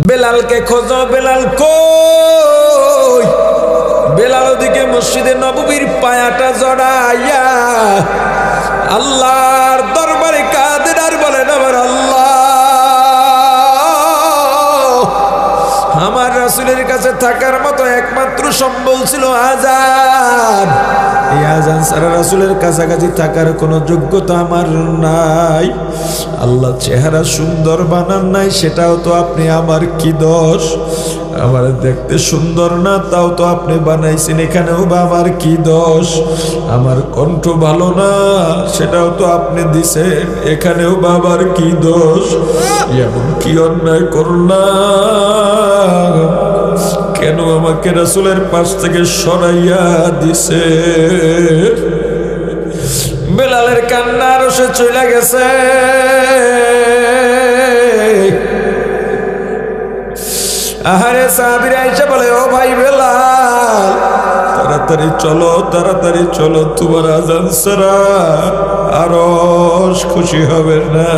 বেলালকে খোঁজো, বেলাল কই? বেলাল ওদিকে মসজিদে নববীর পায়াটা জড়াইয়া আল্লাহর দরবারে কাঁদেন আর বলেন, আমার আল্লাহ, আমার রাসূলের কাছে থাকার মতো একমাত্র সম্বল ছিল আযান। এই আযান ছাড়া রাসূলের কাছাকাছি থাকার কোনো যোগ্যতা আমার নাই। আল্লাহ চেহারা সুন্দর বানান নাই, সেটাও তো আপনি, আমার কি দোষ? আমার দেখতে সুন্দর না, তাও তো আপনি বানাইছেন, এখানেও বা আমার কি দোষ? আমার কণ্ঠ ভালো না, সেটাও তো আপনি দিছেন, এখানেও বা আমার কি দোষ? এমন কি অন্যায় করলাম? কেন আমাকে রাসূলের পাশ থেকে সরাইয়া দিছে? বেলালের কান্না আরো সে চলে গেছে। আহারে সাহাবীরা এসে বলে, ও ভাই বেলাল, তাড়াতাড়ি চলো, তাড়াতাড়ি চলো, তোমার আযান ছাড়া আরশ খুশি হবে না।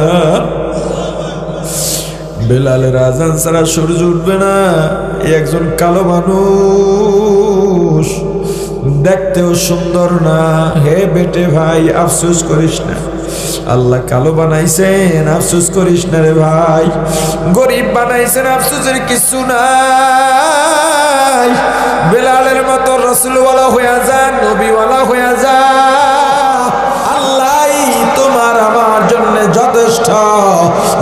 বেলালের আযান ছাড়া সূর্য উঠবে না। একজন কালো মানুষ, দেখতেও সুন্দর না। হে বেটে ভাই, আফসোস করিস না, আল্লাহ কালো বানাইছেন, আফসোস করিস না রে ভাই। গরিব বানাইছেন, আফসোসের কিছু নাই। বেলালের মতো রাসূলওয়ালা হয়ে যান, নবীওয়ালা হয়ে যান, আল্লাহই তোমার আমার জন্য যথেষ্ট।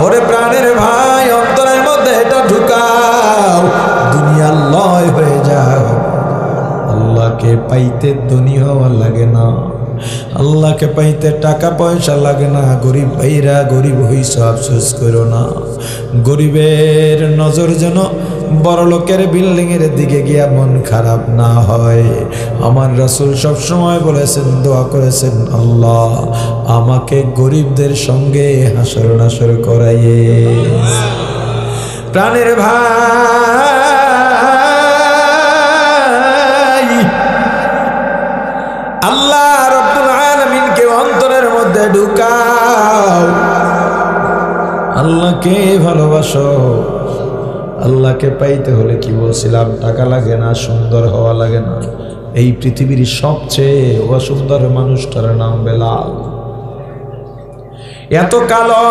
ওরে প্রাণের ভাই, অন্তরের মধ্যে এটা ঢুকাও, দুনিয়া লয় হয়ে যাও। আল্লাহকে পাইতে ধনী হওয়া লাগে না, আল্লাহকে পাইতে টাকা পয়সা লাগে না। গরিব ভাইরা, গরিব হইছ, আফসোস করো না। গরিবের নজর যেন বড় লোকের বিল্ডিং এর দিকে গিয়া মন খারাপ না হয়। আমার রাসূল সবসময় বলেছেন, দোয়া করেছেন, আল্লাহ আমাকে গরিবদের সঙ্গে হাসর নাসর করাইয়ে। প্রাণের ভাই, আল্লাহ রব্বুল আলামিনকে অন্তরের মধ্যে ঢুকাও, আল্লাহকে ভালোবাসো। আল্লাহকে পাইতে হলে কি বলছিলাম, টাকা লাগে না, সুন্দর হওয়া লাগে না। এই পৃথিবীর সবচেয়ে অসুন্দর মানুষটার নাম বেলাল। এত কালো,